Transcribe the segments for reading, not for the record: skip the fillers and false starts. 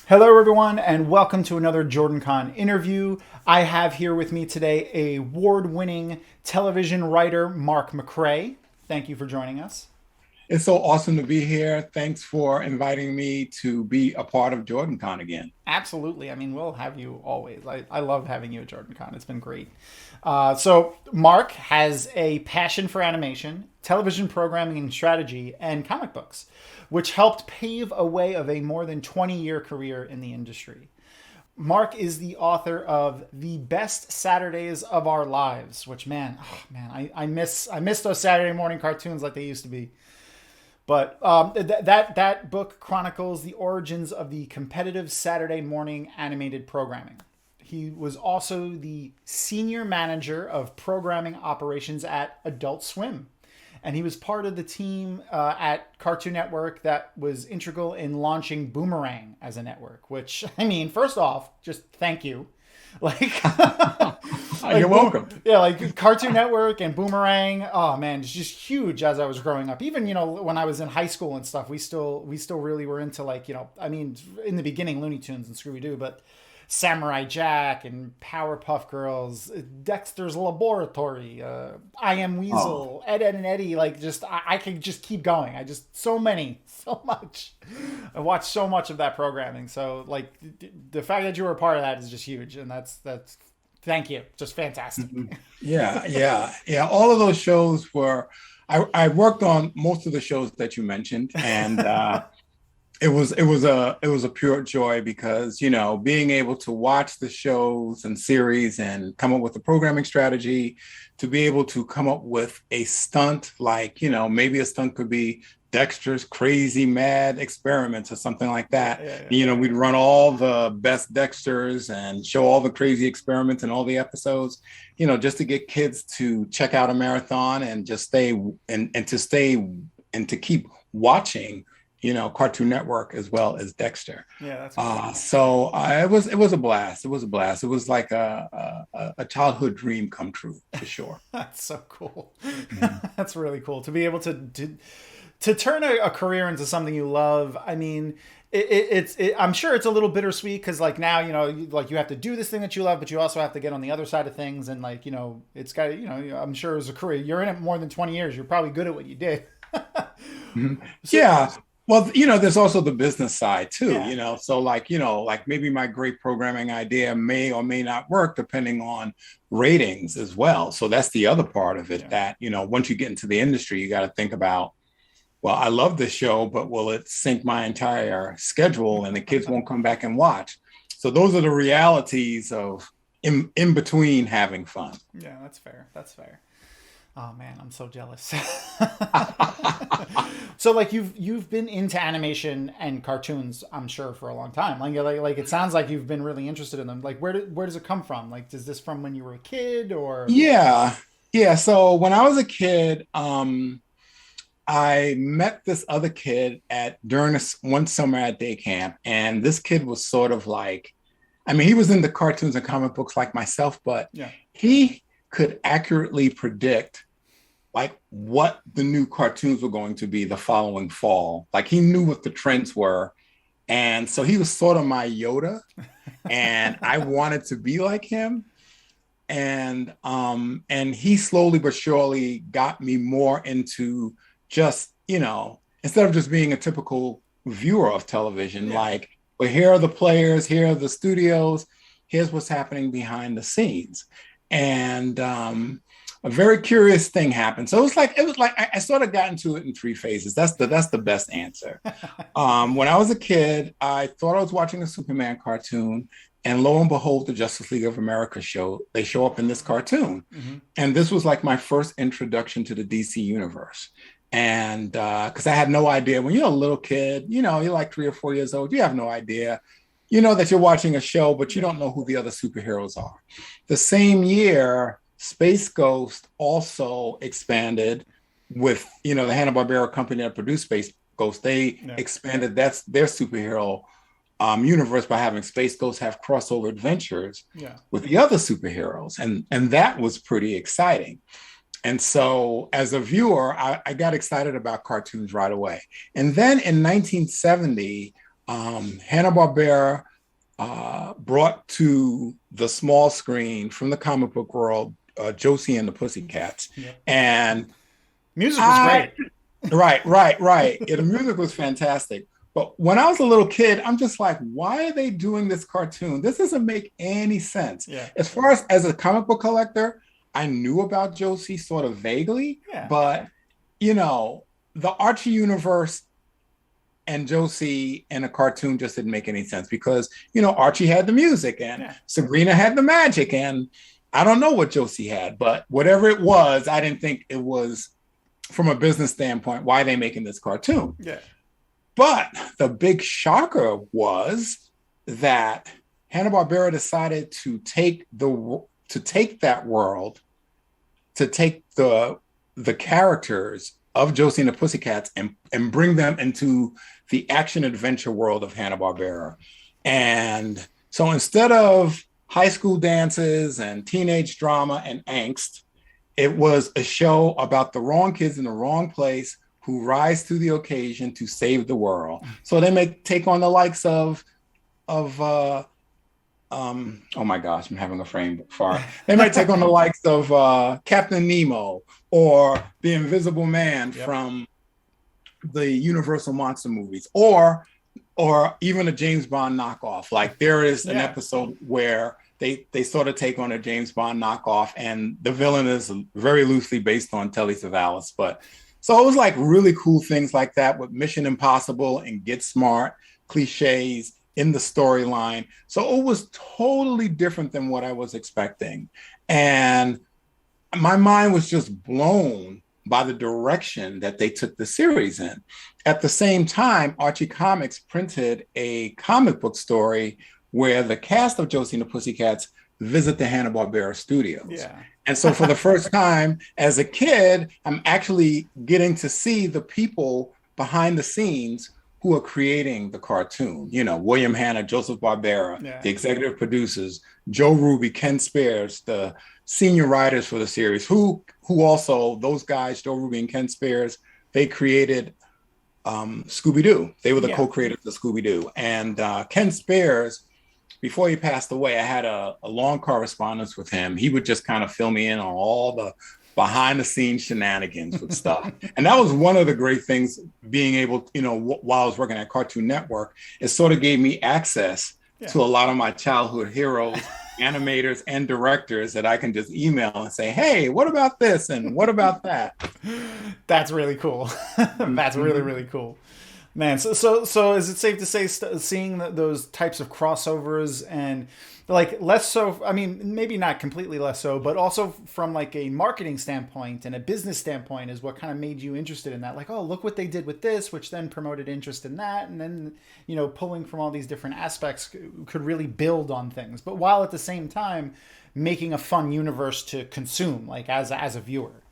Hello, everyone, and welcome to another JordanCon interview. I have here with me today a award-winning television writer, Mark McCray. Thank you for joining us. It's so awesome to be here. Thanks for inviting me to be a part of JordanCon again. Absolutely. I mean, we'll have you always. I love having you at JordanCon. It's been great. Mark has a passion for animation, television programming and strategy, and comic books, which helped pave a way of a more than 20-year career in the industry. Mark is the author of The Best Saturdays of Our Lives, which, I miss those Saturday morning cartoons like they used to be. But that book chronicles the origins of the competitive Saturday morning animated programming. He was also the senior manager of programming operations at Adult Swim. And he was part of the team at Cartoon Network that was integral in launching Boomerang as a network, which, I mean, first off, just thank you. Like, You're welcome. Yeah, like Cartoon Network and Boomerang. Oh man, it's just huge as I was growing up. Even when I was in high school and stuff, we still really were into I mean, in the beginning Looney Tunes and Scooby Doo, but Samurai Jack and Powerpuff Girls, Dexter's Laboratory, I Am Oh, Weasel, Ed, Ed and Eddie. Like just I could just keep going. So many, so much. I watched so much of that programming. So like the fact that you were a part of that is just huge, and that's thank you, just fantastic. yeah. All of those shows were. I worked on most of the shows that you mentioned, and it was a pure joy because being able to watch the shows and series and come up with a programming strategy, to be able to come up with a stunt like maybe a stunt could be Dexter's Crazy Mad Experiments or something like that. We'd run all the best Dexters and show all the crazy experiments and all the episodes, just to get kids to check out a marathon and just stay and to keep watching Cartoon Network as well as Dexter. Yeah, that's cool. It was a blast. It was a blast. It was like a childhood dream come true for sure. That's so cool. Mhm. That's really cool to be able to turn a career into something you love. I mean, I'm sure it's a little bittersweet because like now like you have to do this thing that you love, but you also have to get on the other side of things, and like it's got I'm sure as a career you're in it more than 20 years. You're probably good at what you did. Mhm. So Yeah. Well, there's also the business side too, yeah, So like maybe my great programming idea may or may not work depending on ratings as well. So that's the other part of it yeah. that, once you get into the industry, you got to think about, well, I love this show, but will it sink my entire schedule and the kids won't come back and watch? So those are the realities of in between having fun. Yeah, that's fair. That's fair. Oh man, I'm so jealous. So like you've been into animation and cartoons, I'm sure, for a long time. Like it sounds like you've been really interested in them. Like where does it come from? Like is this from when you were a kid or? Yeah. Yeah. So when I was a kid, I met this other kid during this one summer at day camp, and this kid was sort of like, I mean, he was into cartoons and comic books like myself, but Yeah. he could accurately predict like what the new cartoons were going to be the following fall. Like he knew what the trends were. And so he was sort of my Yoda, and I wanted to be like him. And he slowly but surely got me more into just, instead of just being a typical viewer of television, Yeah. like, well, here are the players, here are the studios, here's what's happening behind the scenes. And a very curious thing happened. So it was like I sort of got into it in three phases. That's the best answer. When I was a kid, I thought I was watching a Superman cartoon, and lo and behold, the Justice League of America they show up in this cartoon. Hmm. And this was like my first introduction to the DC universe. And because I had no idea, when you're a little kid, you're like 3 or 4 years old, you have no idea. You know that you're watching a show, but you don't know who the other superheroes are. The same year, Space Ghost also expanded with, the Hanna-Barbera company that produced Space Ghost. They Yeah. expanded that's their superhero universe by having Space Ghost have crossover adventures Yeah. with the other superheroes. And that was pretty exciting. And so as a viewer, I got excited about cartoons right away. And then in 1970, Hanna-Barbera brought to the small screen from the comic book world Josie and the Pussycats. Yep. And Music was great. right. The music was fantastic. But when I was a little kid, I'm just like, why are they doing this cartoon? This doesn't make any sense. Yeah. As far as a comic book collector, I knew about Josie sort of vaguely, but the Archie universe and Josie in a cartoon just didn't make any sense because, Archie had the music and Sabrina had the magic. And I don't know what Josie had, but whatever it was, I didn't think it was, from a business standpoint, why are they making this cartoon? Yeah. But the big shocker was that Hanna-Barbera decided to take that world, to take the characters of Josie and the Pussycats and bring them into the action adventure world of Hanna-Barbera. And so instead of high school dances and teenage drama and angst, it was a show about the wrong kids in the wrong place who rise to the occasion to save the world. So they may take on the likes of oh my gosh, I'm having a brain fart. They might take on the likes of Captain Nemo or the Invisible Man from the Universal Monster movies, or even a James Bond knockoff. Like there is an episode where they sort of take on a James Bond knockoff, and the villain is very loosely based on Telly Savalas. But so it was like really cool things like that with Mission Impossible and Get Smart, cliches in the storyline. So it was totally different than what I was expecting. And my mind was just blown by the direction that they took the series in. At the same time, Archie Comics printed a comic book story where the cast of Josie and the Pussycats visit the Hanna-Barbera studios. Yeah. And so for the first time as a kid, I'm actually getting to see the people behind the scenes who are creating the cartoon. William Hanna, Joseph Barbera, the executive producers, Joe Ruby, Ken Spears, the senior writers for the series, who also, those guys, Joe Ruby and Ken Spears, they created Scooby-Doo. They were the co-creators of Scooby-Doo. And Ken Spears, before he passed away, I had a long correspondence with him. He would just kind of fill me in on all the behind the scenes shenanigans with stuff. And that was one of the great things, being able, while I was working at Cartoon Network, it sort of gave me access to a lot of my childhood heroes, animators and directors that I can just email and say, hey, what about this? And what about that? That's really cool. That's really, really cool. Man, so is it safe to say seeing those types of crossovers and like less so, I mean, maybe not completely less so, but also from like a marketing standpoint and a business standpoint is what kind of made you interested in that? Like, oh, look what they did with this, which then promoted interest in that. And then, pulling from all these different aspects could really build on things. But while at the same time, making a fun universe to consume, like as a viewer.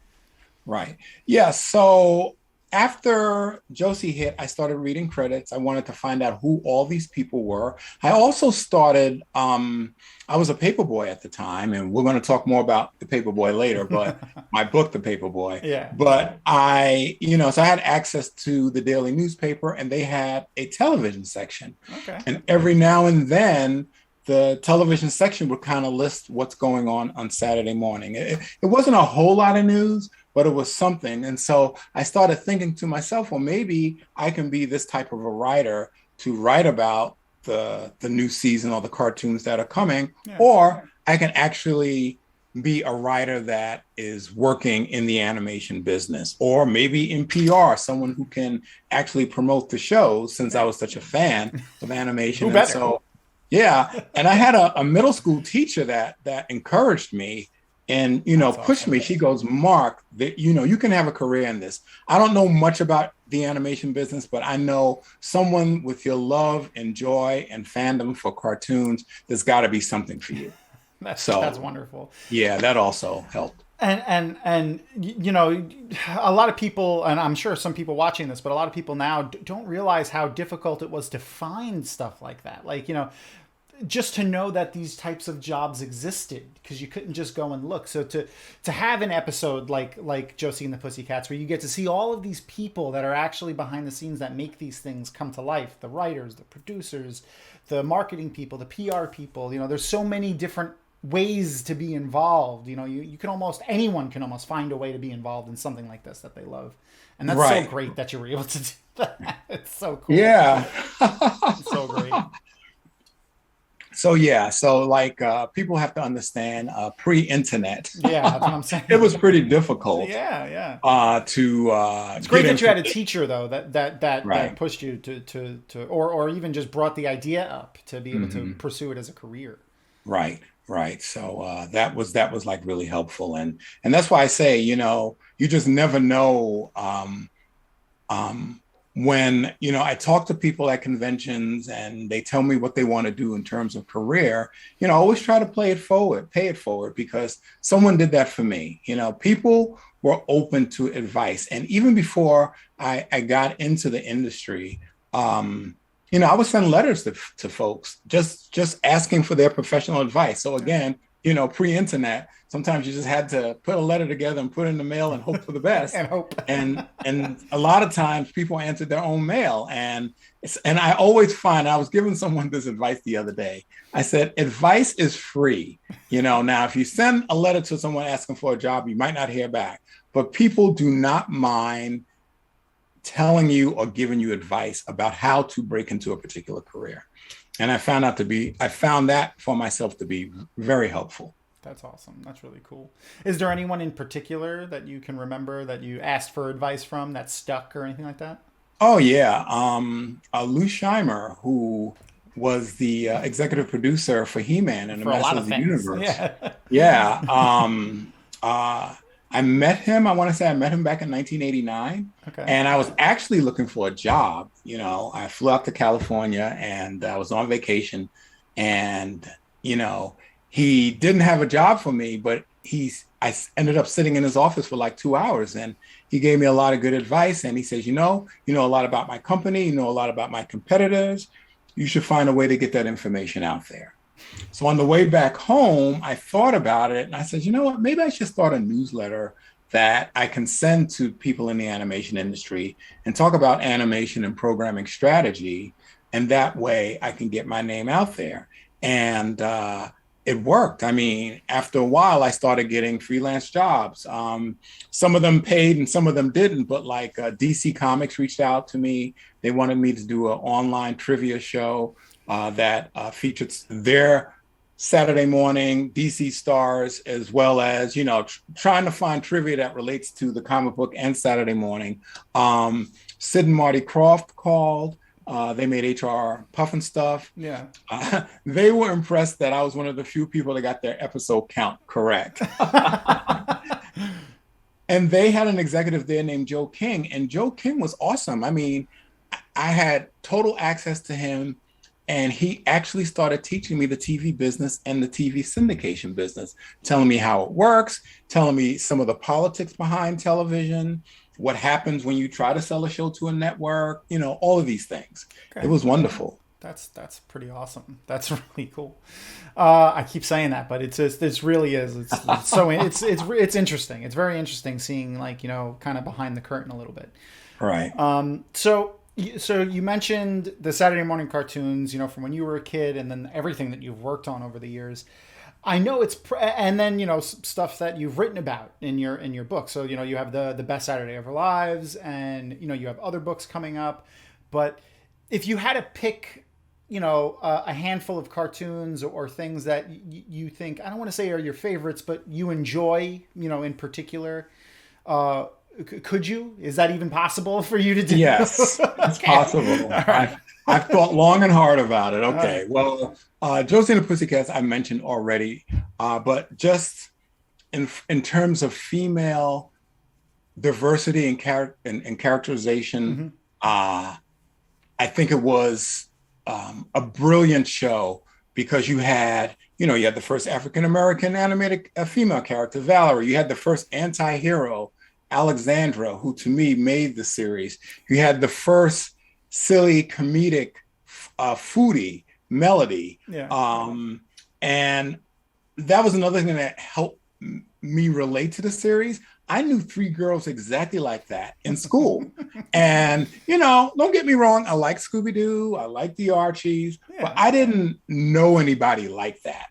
Right. Yeah. So after Josie hit, I started reading credits. I wanted to find out who all these people were. I also started, I was a Paperboy at the time, and we're going to talk more about the Paperboy later, but my book, The Paperboy. Yeah. But so I had access to the daily newspaper, and they had a television section. Okay. And every now and then, the television section would kind of list what's going on Saturday morning. It wasn't a whole lot of news, but it was something. And so I started thinking to myself, well, maybe I can be this type of a writer to write about the new season or the cartoons that are coming, or I can actually be a writer that is working in the animation business, or maybe in PR, someone who can actually promote the shows, since I was such a fan of animation. Who better? So, and I had a middle school teacher that encouraged me and, pushed me. She goes, Mark, you can have a career in this. I don't know much about the animation business, but I know someone with your love and joy and fandom for cartoons, there's got to be something for you. That's wonderful. Yeah, that also helped. And a lot of people, and I'm sure some people watching this, but a lot of people now don't realize how difficult it was to find stuff like that. Like, just to know that these types of jobs existed, because you couldn't just go and look. So to have an episode like Josie and the Pussycats, where you get to see all of these people that are actually behind the scenes that make these things come to life, the writers, the producers, the marketing people, the PR people, there's so many different ways to be involved. You can anyone can almost find a way to be involved in something like this that they love. And that's so great that you were able to do that. It's so cool. Yeah. It's so great. So like people have to understand pre-internet. Yeah, that's what I'm saying. It was pretty difficult. Yeah. It's great that you had a teacher though that pushed you to or even just brought the idea up to be able to pursue it as a career. Right. So that was like really helpful, and that's why I say you just never know. When I talk to people at conventions and they tell me what they want to do in terms of career, I always try to pay it forward, because someone did that for me. People were open to advice, and even before I got into the industry, I would send letters to folks just asking for their professional advice. So again, pre-internet, sometimes you just had to put a letter together and put it in the mail and hope for the best. And hope. And a lot of times people answered their own mail. And I always find, I was giving someone this advice the other day. I said, advice is free. Now, if you send a letter to someone asking for a job, you might not hear back. But people do not mind telling you or giving you advice about how to break into a particular career. And I found that for myself to be very helpful. That's awesome. That's really cool. Is there anyone in particular that you can remember that you asked for advice from that stuck or anything like that? Oh, yeah. Lou Scheimer, who was the executive producer for He-Man and the Masters of the Universe. Yeah. I met him. I want to say I met him back in 1989. Okay. And I was actually looking for a job. I flew out to California and I was on vacation, and, he didn't have a job for me, but I ended up sitting in his office for like 2 hours, and he gave me a lot of good advice. And he says, you know a lot about my company, a lot about my competitors. You should find a way to get that information out there. So on the way back home, I thought about it and I said, you know what, maybe I should start a newsletter that I can send to people in the animation industry and talk about animation and programming strategy. And that way I can get my name out there. And it worked. I mean, after a while, I started getting freelance jobs. Some of them paid and some of them didn't, but like DC Comics reached out to me. They wanted me to do an online trivia show that featured their Saturday morning DC stars, as well as, trying to find trivia that relates to the comic book and Saturday morning. Sid and Marty Krofft called. They made HR Puffin Stuff. Yeah. They were impressed that I was one of the few people that got their episode count correct. And they had an executive there named Joe King, and Joe King was awesome. I mean, I had total access to him, and he actually started teaching me the TV business and the TV syndication business, telling me how it works, telling me some of the politics behind television, what happens when you try to sell a show to a network, all of these things. Okay. It was wonderful. That's pretty awesome. That's really cool. I keep saying that, but this really is. It's interesting. It's very interesting seeing kind of behind the curtain a little bit. Right. So you mentioned the Saturday morning cartoons, from when you were a kid, and then everything that you've worked on over the years. I know and then stuff that you've written about in your book. So you have the best Saturday of Our Lives, and you have other books coming up. But if you had to pick, a handful of cartoons or things that you think, I don't want to say are your favorites, but you enjoy, in particular, could you? Is that even possible for you to do? Yes, it's possible. Right. I've thought long and hard about it. Okay, well, Josie and the Pussycats I mentioned already, but just in terms of female diversity and characterization, I think it was a brilliant show, because you had the first African-American animated female character, Valerie. You had the first anti-hero, Alexandra, who to me made the series. You had the first silly comedic foodie, melody. Yeah. And that was another thing that helped me relate to the series. I knew three girls exactly like that in school. And, don't get me wrong, I like Scooby-Doo, I like the Archies, but Yeah. I didn't know anybody like that,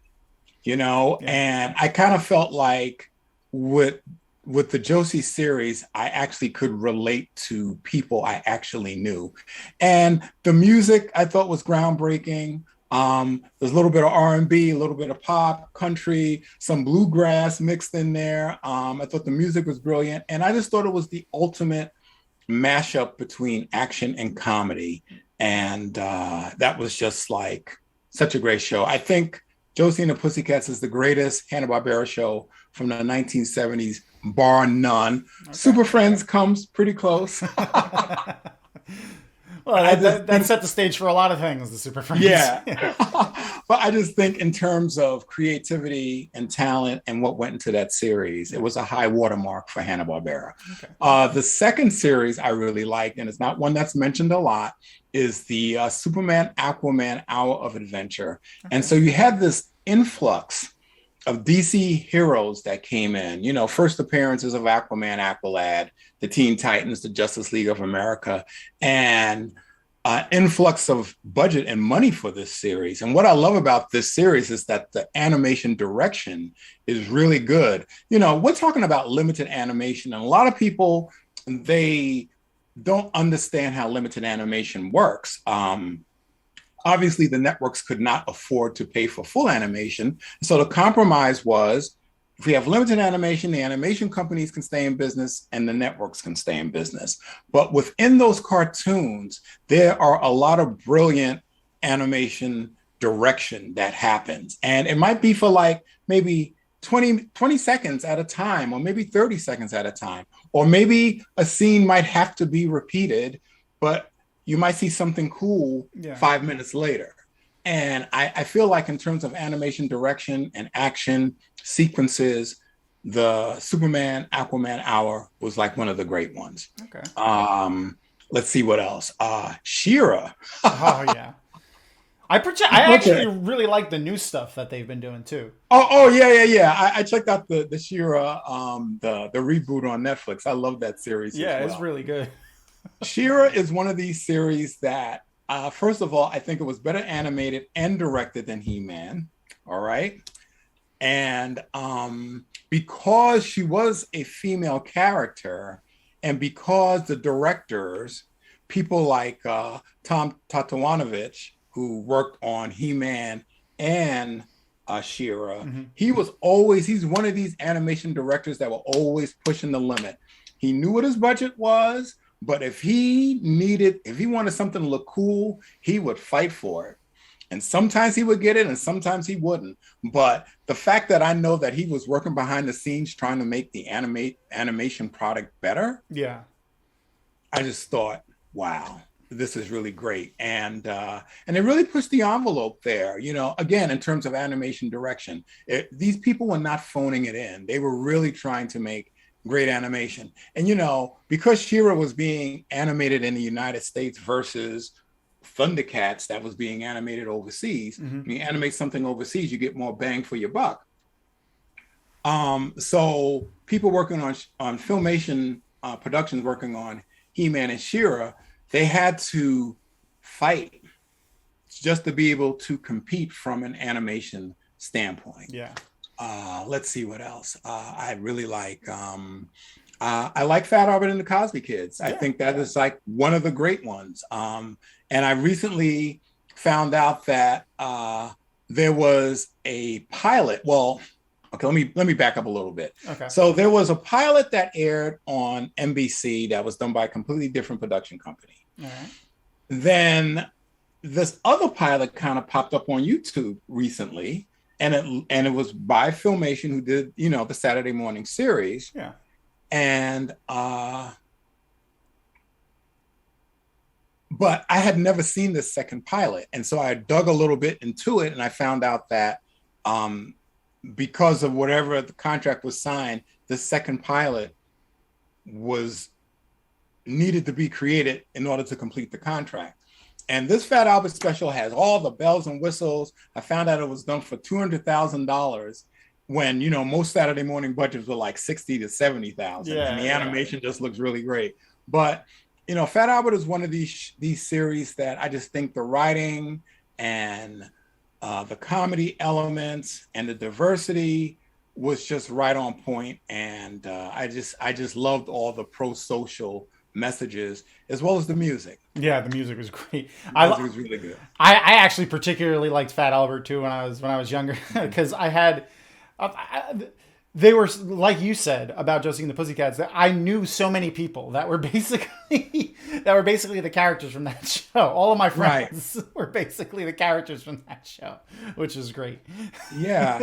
Yeah. and I kind of felt like with the Josie series, I actually could relate to people I actually knew. And the music I thought was groundbreaking. There's a little bit of R&B, a little bit of pop, country, some bluegrass mixed in there. I thought the music was brilliant. And I just thought it was the ultimate mashup between action and comedy. And that was just like such a great show. I think Josie and the Pussycats is the greatest Hanna-Barbera show from the 1970s, bar none. Okay. Super Friends comes pretty close. Well, that set the stage for a lot of things, the Super Friends. Yeah. But I just think in terms of creativity and talent and what went into that series, it was a high watermark for Hanna-Barbera. Okay. The second series I really liked, and it's not one that's mentioned a lot, is the Superman Aquaman Hour of Adventure. Okay. And so you had this influx of DC heroes that came in, first appearances of Aquaman, Aqualad, the Teen Titans, the Justice League of America, and influx of budget and money for this series. And what I love about this series is that the animation direction is really good. We're talking about limited animation, and a lot of people, they don't understand how limited animation works. Obviously, the networks could not afford to pay for full animation. So the compromise was, if we have limited animation, the animation companies can stay in business and the networks can stay in business. But within those cartoons, there are a lot of brilliant animation direction that happens. And it might be for like maybe 20 seconds at a time, or maybe 30 seconds at a time. Or maybe a scene might have to be repeated, but you might see something cool 5 minutes later. And I feel like in terms of animation direction and action sequences, the Superman Aquaman Hour was like one of the great ones. Okay. Let's see what else. She-Ra. Oh yeah. I actually really like the new stuff that they've been doing too. Oh yeah. I checked out the She-Ra, the reboot on Netflix. I love that series. Yeah, it's really good. She-Ra is one of these series that, first of all, I think it was better animated and directed than He-Man. All right. And because she was a female character, and because the directors, people like Thom Tatawanovich, who worked on He-Man and She-Ra, he's one of these animation directors that were always pushing the limit. He knew what his budget was, but if he wanted something to look cool, he would fight for it. And sometimes he would get it and sometimes he wouldn't. But the fact that I know that he was working behind the scenes trying to make the animation product better. Yeah. I just thought, wow, this is really great. And it really pushed the envelope there, again, in terms of animation direction. These people were not phoning it in. They were really trying to make great animation. And, because She-Ra was being animated in the United States versus Thundercats that was being animated overseas, when you animate something overseas, you get more bang for your buck. So people working on Filmation productions working on He-Man and She-Ra, they had to fight just to be able to compete from an animation standpoint. Yeah. Let's see what else. I really like. I like Fat Albert and the Cosby Kids. I think that is like one of the great ones. And I recently found out that there was a pilot. Well, okay, let me back up a little bit. Okay. So there was a pilot that aired on NBC that was done by a completely different production company. All right. Then this other pilot kind of popped up on YouTube recently. And it was by Filmation, who did, the Saturday morning series. Yeah. And but I had never seen this second pilot. And so I dug a little bit into it and I found out that because of whatever the contract was signed, the second pilot was needed to be created in order to complete the contract. And this Fat Albert special has all the bells and whistles. I found out it was done for $200,000 when, most Saturday morning budgets were like 60 to 70,000, and the animation just looks really great. But, Fat Albert is one of these series that I just think the writing and the comedy elements and the diversity was just right on point. And I just loved all the pro-social messages as well as the music. Yeah, the music was great. The music was really good. I actually particularly liked Fat Albert too when I was younger because I had they were, like you said about Josie and the Pussycats, that I knew so many people that were basically the characters from that show. All of my friends were basically the characters from that show, which is great. Yeah.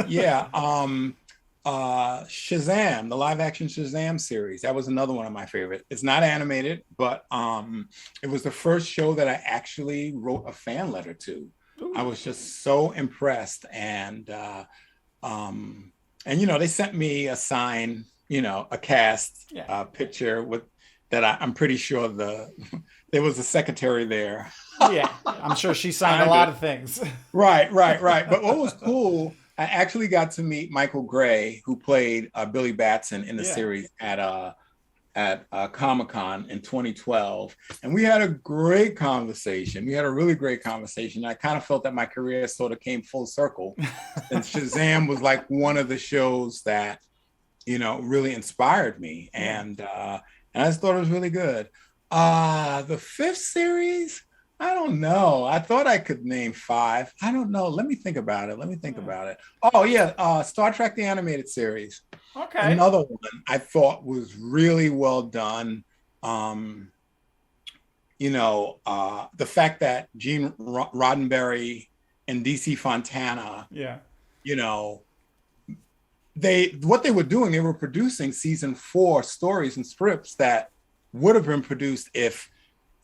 Shazam, the live action Shazam series. That was another one of my favorite. It's not animated, but it was the first show that I actually wrote a fan letter to. Ooh. I was just so impressed. And they sent me a sign, a cast picture with that. I'm pretty sure there was a secretary there. Yeah, I'm sure she signed a lot of things. Right. But what was cool, I actually got to meet Michael Gray, who played Billy Batson in the series at Comic-Con in 2012. And we had a great conversation. We had a really great conversation. I kind of felt that my career sort of came full circle. And Shazam was like one of the shows that, really inspired me. And I just thought it was really good. The fifth series, I don't know. I thought I could name 5. I don't know. Let me think about it. Oh, yeah. Star Trek, the animated series. Okay. Another one I thought was really well done. The fact that Gene Roddenberry and DC Fontana, what they were doing, they were producing season 4 stories and scripts that would have been produced if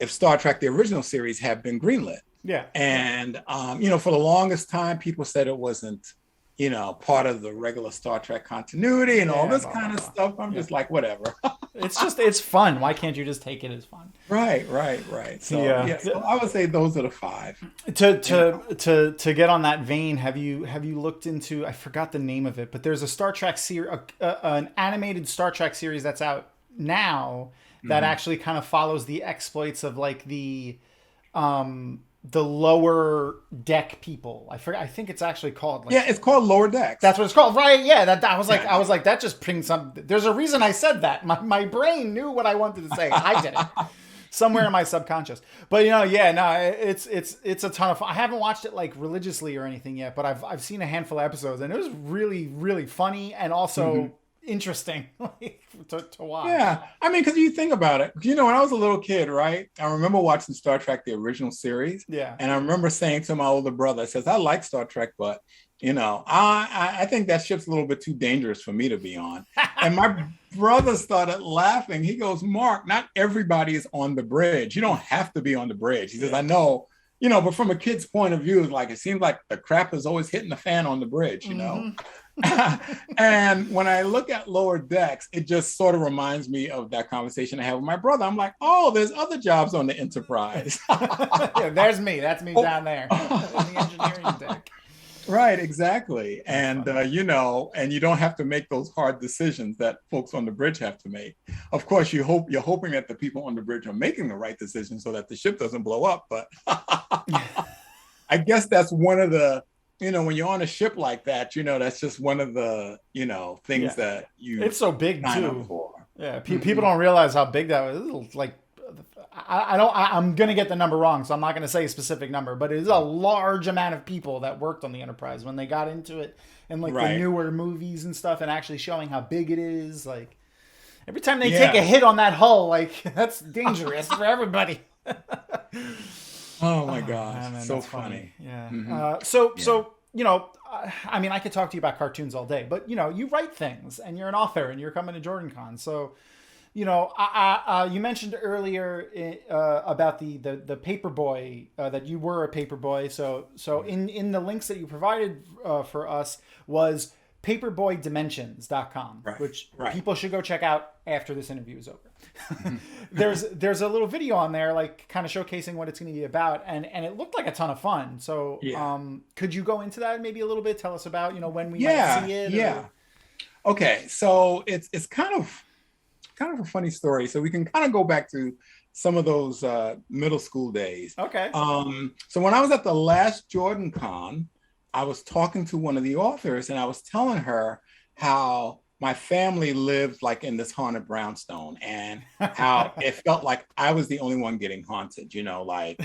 Star Trek, the original series, had been greenlit. Yeah. And, for the longest time, people said it wasn't, part of the regular Star Trek continuity and all this kind of stuff. I'm just like, whatever. It's fun. Why can't you just take it as fun? Right. So, so I would say those are the 5. To get on that vein, have you looked into, I forgot the name of it, but there's a Star Trek series, an animated Star Trek series that's out now that actually kind of follows the exploits of like the lower deck people. I forgot. I think it's actually called. It's called Lower Decks. That's what it's called, right? Yeah. I was like, that just brings some. There's a reason I said that. My brain knew what I wanted to say. I didn't. Somewhere in my subconscious. But it's a ton of fun. I haven't watched it like religiously or anything yet, but I've seen a handful of episodes and it was really, really funny and also interesting to watch. Yeah, I mean, because you think about it, when I was a little kid, right? I remember watching Star Trek, the original series. Yeah. And I remember saying to my older brother, I says, I like Star Trek, but I think that ship's a little bit too dangerous for me to be on. And my brother started laughing. He goes, Mark, not everybody is on the bridge. You don't have to be on the bridge. He says, I know, but from a kid's point of view, like it seems like the crap is always hitting the fan on the bridge, And when I look at Lower Decks, it just sort of reminds me of that conversation I had with my brother. I'm like, oh, there's other jobs on the Enterprise. There's me. That's me down there in the engineering deck. Right, exactly. And, and you don't have to make those hard decisions that folks on the bridge have to make. Of course, you're hoping that the people on the bridge are making the right decision so that the ship doesn't blow up. But I guess that's one of the, when you're on a ship like that, that's just one of the, things that you. It's so big too. For. Yeah, people don't realize how big that was. Like, I'm gonna get the number wrong, so I'm not gonna say a specific number, but it is a large amount of people that worked on the Enterprise when they got into it, and like the newer movies and stuff, and actually showing how big it is. Like every time they take a hit on that hull, like that's dangerous for everybody. Oh my gosh, man, so funny. Yeah. So I mean, I could talk to you about cartoons all day, but you write things, and you're an author, and you're coming to JordanCon. So, you mentioned earlier about the Paperboy, that you were a Paperboy. So in the links that you provided for us was paperboydimensions.com, which people should go check out after this interview is over. Mhm. there's a little video on there, like kind of showcasing what it's going to be about, and it looked like a ton of fun. So, Yeah. could you go into that maybe a little bit? Tell us about, when we might Yeah. see it, or Yeah. Okay. So it's kind of a funny story. So we can kind of go back to some of those middle school days. okay, So when I was at the last JordanCon, I was talking to one of the authors and I was telling her how my family lived like in this haunted brownstone and how it felt like I was the only one getting haunted, like,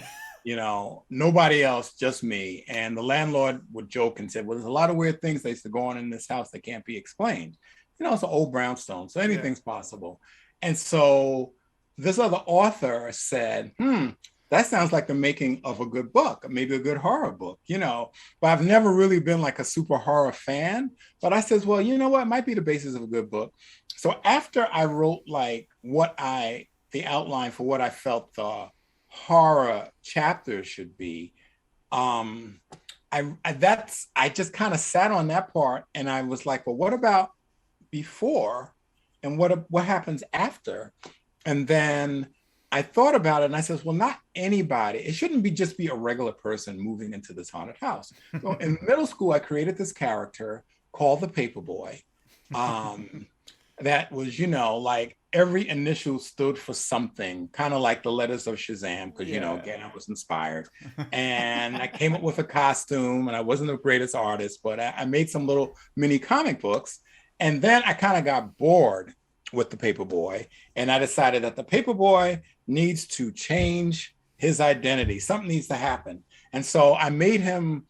nobody else, just me. And the landlord would joke and said, well, there's a lot of weird things that used to go on in this house that can't be explained. It's an old brownstone, so yeah, anything's possible. And so this other author said, that sounds like the making of a good book, maybe a good horror book, but I've never really been like a super horror fan. But I says, well, you know what? It might be the basis of a good book. So after I wrote like the outline for what I felt the horror chapter should be, I just kind of sat on that part and I was like, well, what about before and what happens after? And then I thought about it and I said, well, not anybody. It shouldn't be just be a regular person moving into this haunted house. So in middle school, I created this character called the Paperboy. That was, like every initial stood for something, kind of like the letters of Shazam, because, again, I was inspired. And I came up with a costume and I wasn't the greatest artist, but I made some little mini comic books. And then I kind of got bored with the Paperboy. And I decided that the Paperboy needs to change his identity. Something needs to happen. And so I made him,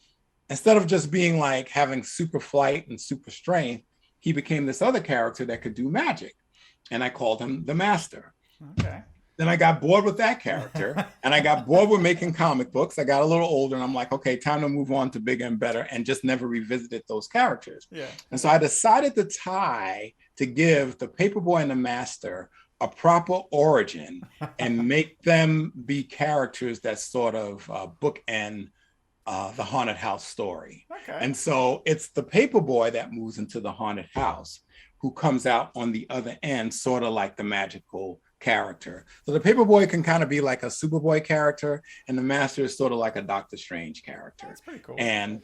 instead of just being like having super flight and super strength, he became this other character that could do magic. And I called him the Master. okay, Then I got bored with that character and I got bored with making comic books. I got a little older and I'm like, okay, time to move on to bigger and better, and just never revisited those characters. yeah, And so I decided to give the Paperboy and the Master a proper origin and make them be characters that sort of bookend the haunted house story. okay, And so it's the Paperboy that moves into the haunted house who comes out on the other end, sort of like the magical character. So the Paperboy can kind of be like a Superboy character, and the Master is sort of like a Doctor Strange character. that's pretty cool. And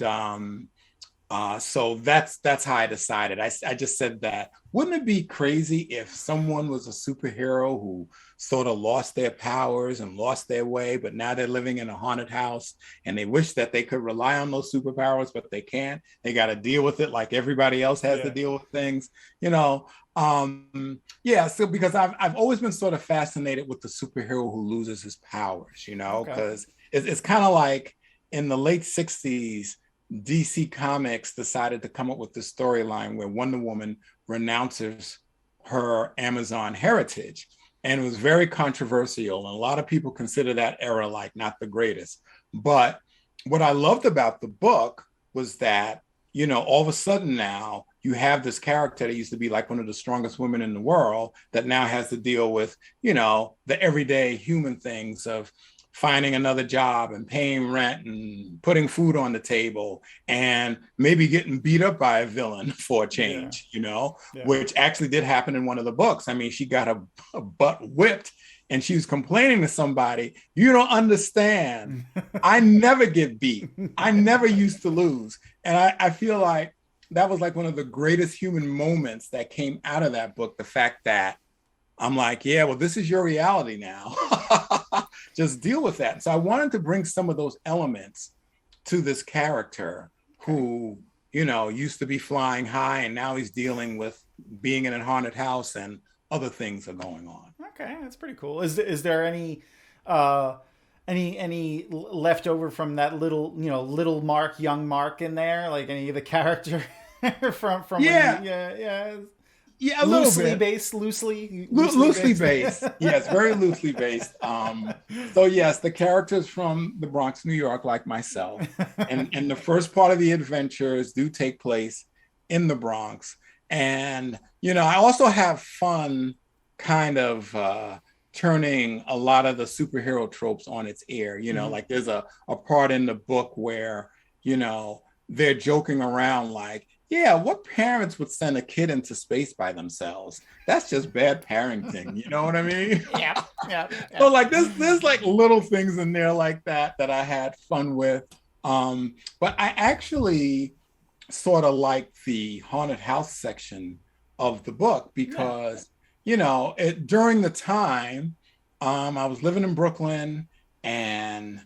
so that's how I decided. I just said that, wouldn't it be crazy if someone was a superhero who sort of lost their powers and lost their way, but now they're living in a haunted house and they wish that they could rely on those superpowers, but they can't. They got to deal with it like everybody else has to deal with things, So because I've always been sort of fascinated with the superhero who loses his powers, because it's kind of like in the late 60s, DC Comics decided to come up with this storyline where Wonder Woman renounces her Amazon heritage. And it was very controversial. And a lot of people consider that era like not the greatest. But what I loved about the book was that, all of a sudden now you have this character that used to be like one of the strongest women in the world that now has to deal with, the everyday human things of finding another job and paying rent and putting food on the table and maybe getting beat up by a villain for a change, which actually did happen in one of the books. I mean, she got a butt whipped and she was complaining to somebody, you don't understand. I never get beat. I never used to lose. And I feel like that was like one of the greatest human moments that came out of that book. The fact that I'm like, yeah, well, this is your reality now. Just deal with that. So I wanted to bring some of those elements to this character who, used to be flying high and now he's dealing with being in a haunted house and other things are going on. Okay, that's pretty cool. Is there any leftover from that little Mark, young Mark in there? Like any of the character from Yeah, a loosely little bit. Loosely based. Yes, very loosely based. So yes, the characters from the Bronx, New York, like myself, and the first part of the adventures do take place in the Bronx. And I also have fun kind of turning a lot of the superhero tropes on its ear. Like there's a part in the book where they're joking around like, yeah, what parents would send a kid into space by themselves? That's just bad parenting. You know what I mean? Yeah, yeah, So yeah. like there's like little things in there like that I had fun with. But I actually sort of like the haunted house section of the book Yeah. because during the time I was living in Brooklyn and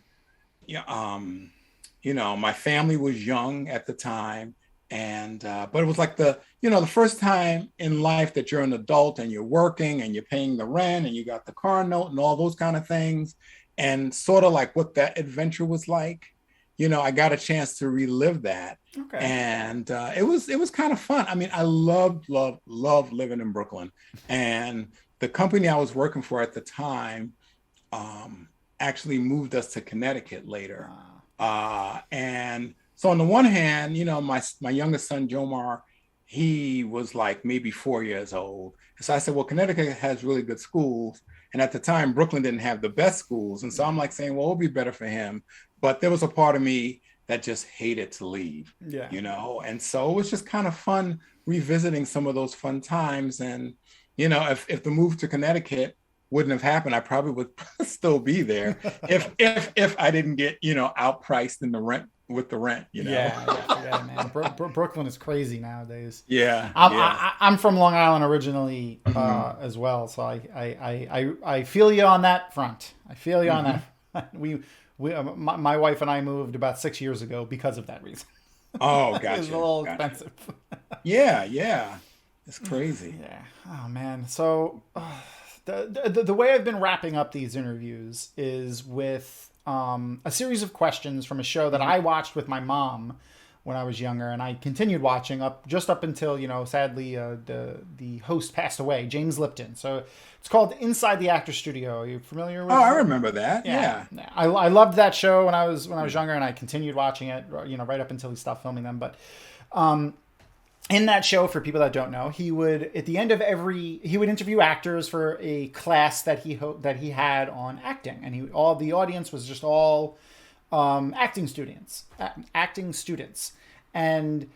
yeah, my family was young at the time, and but it was like the first time in life that you're an adult and you're working and you're paying the rent and you got the car note and all those kind of things, and sort of like what that adventure was like. I got a chance to relive that, Okay. and it was kind of fun. I mean, I loved living in Brooklyn, and the company I was working for at the time um, actually moved us to Connecticut later. And so on the one hand, my youngest son, Jomar, he was like maybe 4 years old. So I said, well, Connecticut has really good schools. And at the time, Brooklyn didn't have the best schools. And so I'm like saying, well, it'll be better for him. But there was a part of me that just hated to leave, Yeah. And so it was just kind of fun revisiting some of those fun times. And, if the move to Connecticut wouldn't have happened, I probably would still be there if I didn't get outpriced in the rent with the rent. Yeah, man. Brooklyn is crazy nowadays. Yeah, I'm yeah. I'm from Long Island originally as well, so I feel you on that front. I feel you on that. My wife and I moved about 6 years ago because of that reason. Oh, It was a gotcha. little Gotcha. expensive. Yeah, yeah. It's crazy. Yeah. Oh man. So the way I've been wrapping up these interviews is with a series of questions from a show that I watched with my mom when I was younger, and I continued watching up until sadly the host passed away, James Lipton. So it's called Inside the Actor Studio. Are you familiar with Oh, I it? remember that. Yeah, Yeah. yeah. I loved that show when I was younger, and I continued watching it. Right up until he stopped filming them. But in that show, for people that don't know, he would at the end of he would interview actors for a class that he had on acting, and all the audience was just all acting students, and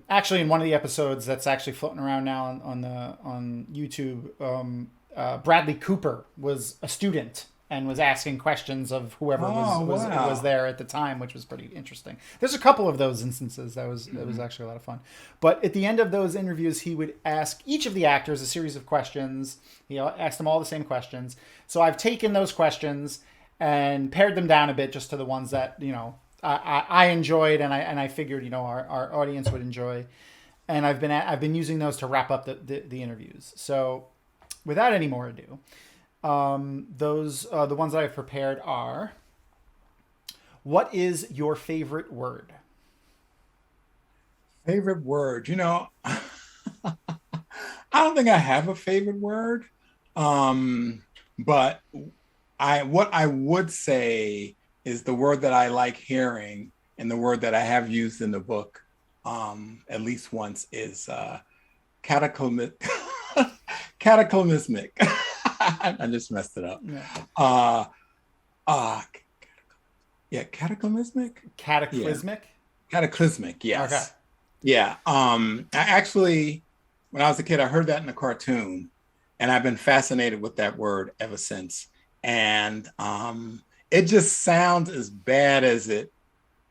actually in one of the episodes that's actually floating around now on YouTube, Bradley Cooper was a student and was asking questions of whoever Oh, wow. was there at the time, which was pretty interesting. There's a couple of those instances that was actually a lot of fun. But at the end of those interviews, he would ask each of the actors a series of questions. He asked them all the same questions. So I've taken those questions and pared them down a bit just to the ones that I enjoyed and I figured our audience would enjoy, and I've been using those to wrap up the interviews. So without any more ado, those the ones that I've prepared are: what is your favorite word? Favorite word. I don't think I have a favorite word. But what I would say is the word that I like hearing and the word that I have used in the book at least once is cataclysmic. Cataclysmic. I just messed it up. Yeah. Uh, yeah, cataclysmic. Cataclysmic. Cataclysmic. Yes. Okay. Yeah. I actually, when I was a kid, I heard that in a cartoon, and I've been fascinated with that word ever since. And it just sounds as bad as it.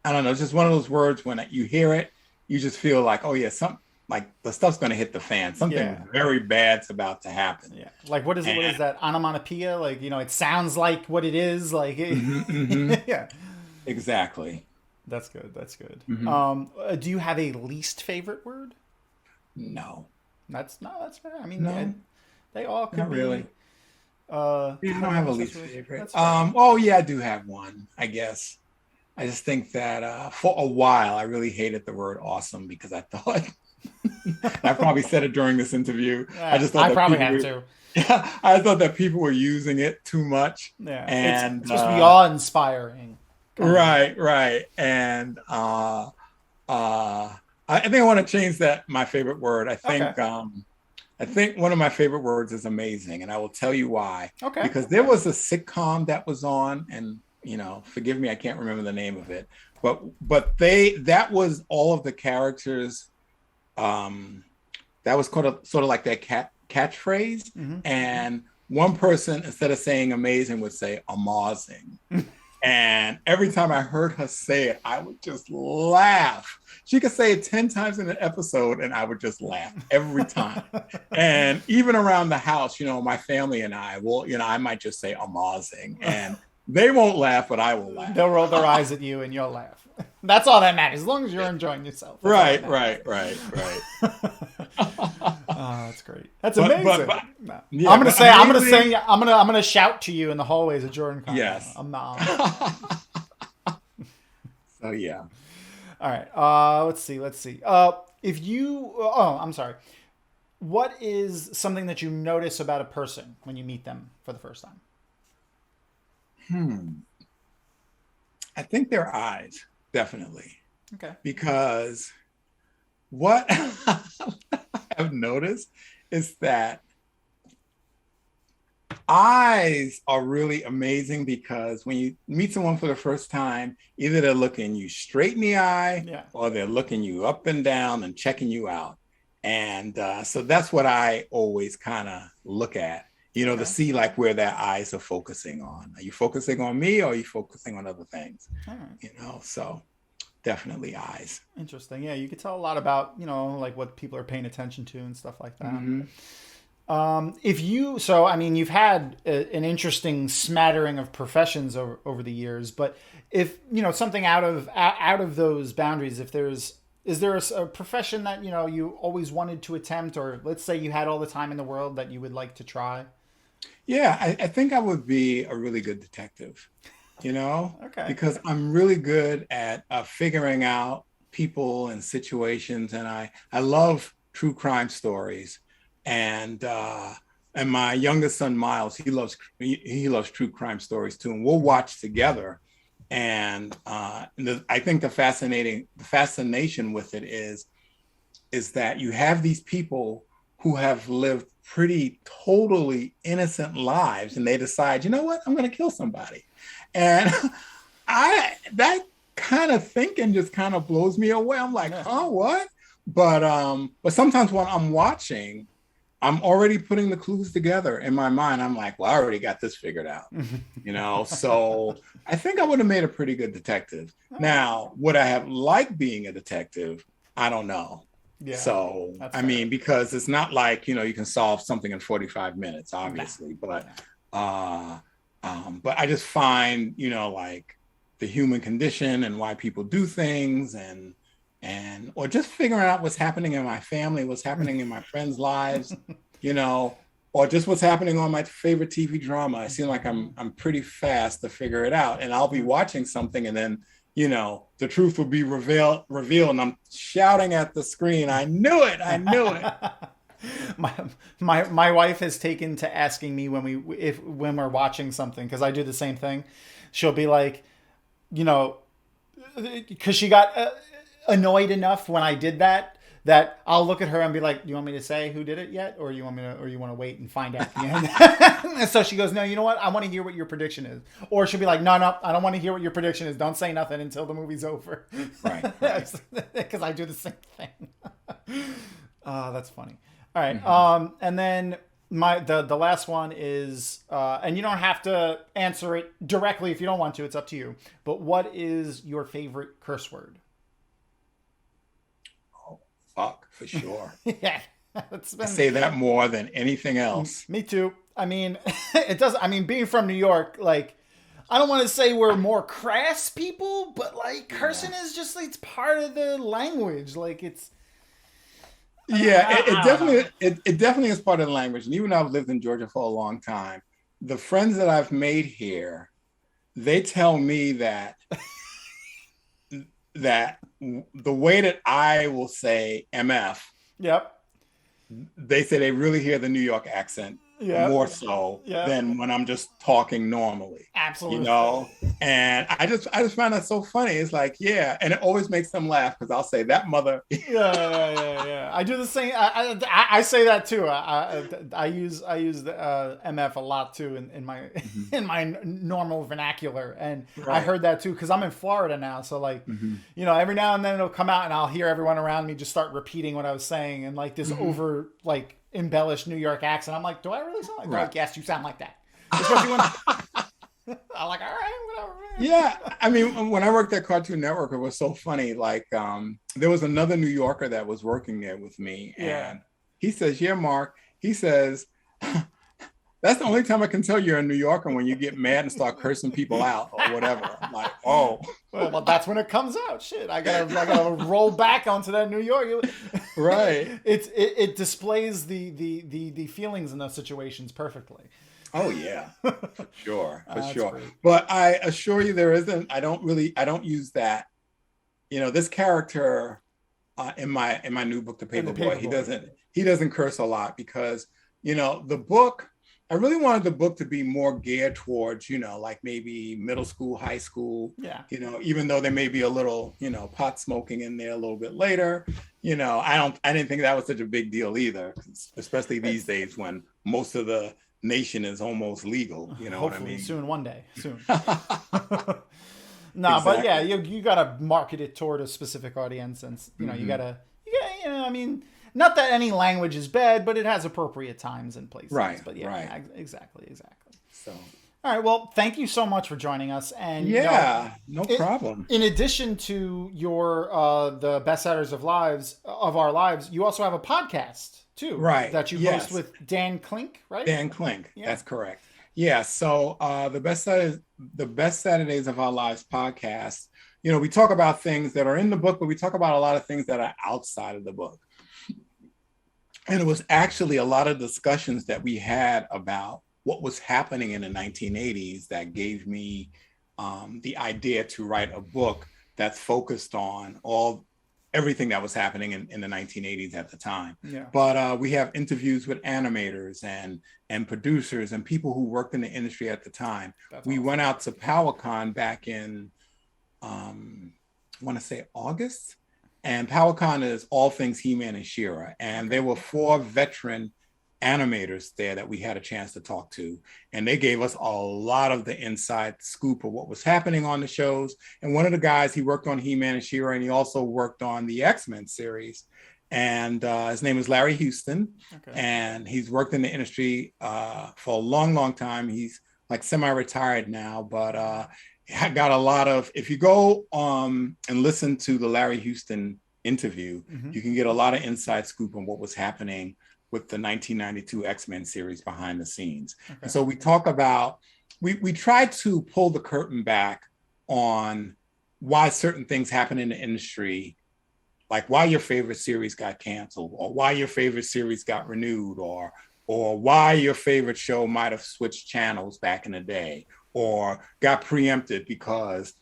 I don't know. It's just one of those words when you hear it, you just feel like, oh yeah, like the stuff's going to hit the fan. Something very bad's about to happen. Yeah. Like what is it? What is that? Onomatopoeia? Like it sounds like what it is. Like yeah. Exactly. That's good. That's good. Mm-hmm. Do you have a least favorite word? No. That's fair. I mean, No. they all could Not be. really. Yeah, I don't have a least favorite. Fair. Oh yeah, I do have one, I guess. I just think that for a while I really hated the word awesome because I thought I probably said it during this interview. Yeah, I just thought I that probably people have were, to. yeah, I thought that people were using it too much. Yeah, And it's supposed to be awe-inspiring. right. And I think I want to change that. My favorite word. I think one of my favorite words is amazing, and I will tell you why. Okay. Because there was a sitcom that was on, and forgive me, I can't remember the name of it, but that was all of the characters. That was sort of like their catchphrase. Mm-hmm. And one person, instead of saying amazing, would say amazing. And every time I heard her say it, I would just laugh. She could say it 10 times in an episode and I would just laugh every time. And even around the house, my family and I will, I might just say amazing, and they won't laugh, but I will laugh. They'll roll their eyes at you and you'll laugh. That's all that matters, as long as you're enjoying yourself. Right. Oh, that's great. That's amazing. No. Yeah, I'm gonna shout to you in the hallways of JordanCon. Yes. I'm not. So yeah. All right. Let's see. If you, I'm sorry. What is something that you notice about a person when you meet them for the first time? I think their eyes, definitely. Okay. Because what I've noticed is that eyes are really amazing, because when you meet someone for the first time, either they're looking you straight in the eye, or they're looking you up and down and checking you out. And so that's what I always kind of look at, to see like where their eyes are focusing on. Are you focusing on me, or are you focusing on other things? All right. So definitely eyes. Interesting. Yeah, you could tell a lot about, like what people are paying attention to and stuff like that. Mm-hmm. You've had an interesting smattering of professions over the years, but if, something out of those boundaries, is there a profession that, you always wanted to attempt, or let's say you had all the time in the world that you would like to try? Yeah, I think I would be a really good detective, Okay. Because I'm really good at figuring out people and situations, and I love true crime stories. And my youngest son, Miles, he loves true crime stories too, and we'll watch together. And I think the fascination with it is that you have these people who have lived pretty totally innocent lives, and they decide, you know what, I'm going to kill somebody. And that kind of thinking just kind of blows me away. I'm like, what? But sometimes when I'm watching, I'm already putting the clues together in my mind. I'm like, well, I already got this figured out, So I think I would have made a pretty good detective. Now, would I have liked being a detective? I don't know. Yeah. So, because it's not like, you can solve something in 45 minutes, obviously, but I just find, like the human condition and why people do things, or just figuring out what's happening in my family, what's happening in my friends' lives, or just what's happening on my favorite TV drama. I seem like I'm pretty fast to figure it out, and I'll be watching something, and then the truth will be revealed, and I'm shouting at the screen, I knew it. My wife has taken to asking me when we're watching something, because I do the same thing. She'll be like, because she got annoyed enough when I did that I'll look at her and be like, do you want me to say who did it yet, or you want to wait and find out at the end? And so she goes, no, you know what, I want to hear what your prediction is. Or she'll be like, no, I don't want to hear what your prediction is, don't say nothing until the movie's over. Right. Because I do the same thing. That's funny. All right. Mm-hmm. And then the last one is, and you don't have to answer it directly if you don't want to, it's up to you, but what is your favorite curse word? Fuck, for sure. Yeah. I say that more than anything else. Me too. I mean, being from New York, like, I don't want to say we're more crass people, but like cursing is just, it's part of the language. Like it's. It definitely is part of the language. And even though I've lived in Georgia for a long time, the friends that I've made here, they tell me that the way that I will say MF, they say they really hear the New York accent more so than when I'm just talking normally. Absolutely. And I just find that so funny. It's like, yeah, and it always makes them laugh because I'll say that mother. Yeah. I do the same. I say that too. I use the MF a lot too in my Mhm. in my normal vernacular, and I Right. heard that too because I'm in Florida now. So like, Hmm. every now and then it'll come out, and I'll hear everyone around me just start repeating what I was saying, and like this Hmm. over like embellished New York accent. I'm like, do I really sound like? They're Right. like, yes, you sound like that. Especially when I'm like, all right, whatever, Yeah, man. I mean, when I worked at Cartoon Network, it was so funny. Like, there was another New Yorker that was working there with me, Yeah. and he says, "Yeah, Mark." He says, "That's the only time I can tell you're a New Yorker when you get mad and start cursing people out or whatever." I'm like, "Oh, Well, that's when it comes out. Shit, I gotta roll back onto that New York. right. It displays the feelings in those situations perfectly. Oh yeah, for sure, for That's sure." great. But I assure you, there isn't. I don't use that. This character in my new book, The And the Paperboy, he Paperboy. doesn't curse a lot because the book. I really wanted the book to be more geared towards like maybe middle school, high school. Yeah. Even though there may be a little pot smoking in there a little bit later. I didn't think that was such a big deal either, especially these It's days when most of the nation is almost legal. You know what I hopefully mean? soon, one day, soon. No, but yeah, Exactly. you gotta market it toward a specific audience, and you Hmm. gotta I mean, not that any language is bad, but it has appropriate times and places. Right. But Right. yeah, exactly. So All right. Well, thank you so much for joining us. And yeah, no it, problem. in addition to your the best sellers of our lives, you also have a podcast too Right. that you host Yes. with Dan Klink, right? Dan Klink. Yeah. That's correct. Yeah. So the best Saturdays of Our Lives podcast. We talk about things that are in the book, but we talk about a lot of things that are outside of the book. And it was actually a lot of discussions that we had about what was happening in the 1980s that gave me the idea to write a book that's focused on everything that was happening in the 1980s at the time. Yeah. But we have interviews with animators and producers and people who worked in the industry at the time. That's We awesome. went out to PowerCon back in I want to say August. And PowerCon is all things He-Man and She-Ra. And there were 4 veteran animators there that we had a chance to talk to. And they gave us a lot of the inside scoop of what was happening on the shows. And one of the guys, he worked on He-Man and She-Ra, and he also worked on the X-Men series. And his name is Larry Houston. Okay. And he's worked in the industry for a long, long time. He's like semi-retired now, but I got a lot of, if you go and listen to the Larry Houston interview, Mm-hmm. you can get a lot of inside scoop on what was happening with the 1992 X-Men series behind the scenes. Okay. And so we talk about, we try to pull the curtain back on why certain things happen in the industry, like why your favorite series got canceled, or why your favorite series got renewed, or why your favorite show might have switched channels back in the day, or got preempted because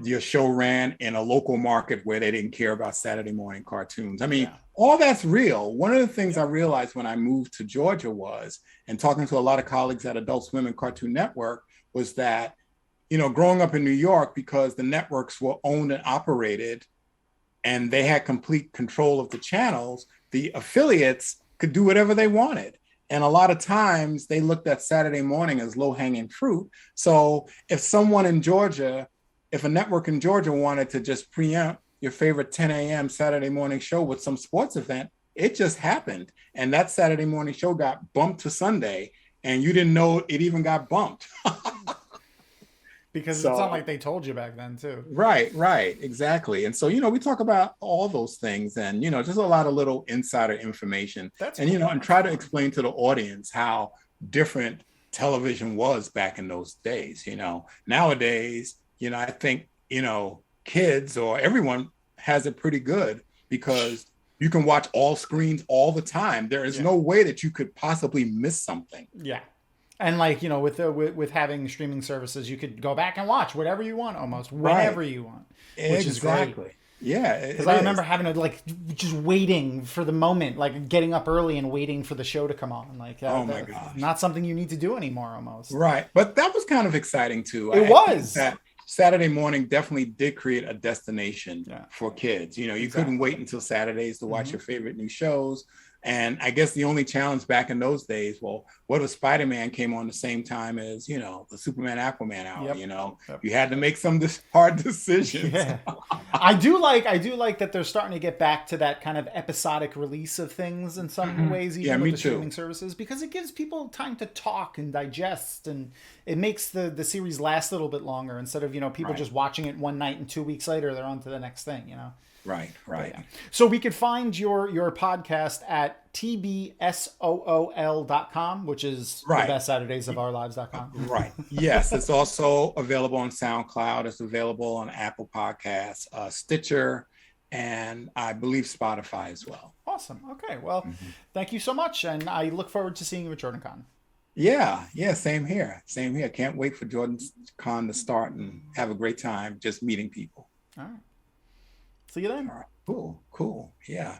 your show ran in a local market where they didn't care about Saturday morning cartoons. I mean, Yeah. all that's real. One of the things Yeah. I realized when I moved to Georgia was, and talking to a lot of colleagues at Adult Swim and Cartoon Network, was that, growing up in New York, because the networks were owned and operated and they had complete control of the channels, the affiliates could do whatever they wanted. And a lot of times they looked at Saturday morning as low-hanging fruit. So if a network in Georgia wanted to just preempt your favorite 10 a.m. Saturday morning show with some sports event, it just happened. And that Saturday morning show got bumped to Sunday, and you didn't know it even got bumped. Because it's not So like they told you back then too. right, exactly. And so, we talk about all those things and, just a lot of little insider information. That's And, cool. and try to explain to the audience how different television was back in those days. Nowadays, I think, kids or everyone has it pretty good because you can watch all screens all the time. There is Yeah. no way that you could possibly miss something. Yeah. And like with having streaming services, you could go back and watch whatever you want, almost whenever Right. you want, which is great. Exactly. Yeah, Because it I is. remember having to like just waiting for the moment, like getting up early and waiting for the show to come on. Like, Oh my gosh. not something you need to do anymore, almost. Right. But that was kind of exciting too. It I was. think Saturday morning definitely did create a destination for kids. You know, you Exactly. couldn't wait until Saturdays to watch your favorite new shows. And I guess the only challenge back in those days, well, what if Spider-Man came on the same time as, you know, the Superman Aquaman hour? You know, you had to make some hard decisions. Yeah. I do like that they're starting to get back to that kind of episodic release of things in some ways, even with the streaming services, because it gives people time to talk and digest, and it makes the series last a little bit longer instead of, you know, people just watching it one night and 2 weeks later they're on to the next thing, you know. Right. So we could find your podcast at tbsool.com, which is the best Saturdays of our lives.com. Right. Yes. It's also available on SoundCloud. It's available on Apple Podcasts, Stitcher, and I believe Spotify as well. Awesome. Okay. Well, thank you so much. And I look forward to seeing you at JordanCon. Yeah. Same here. Can't wait for JordanCon to start and have a great time just meeting people. All right. See you then. All right. Cool. Yeah.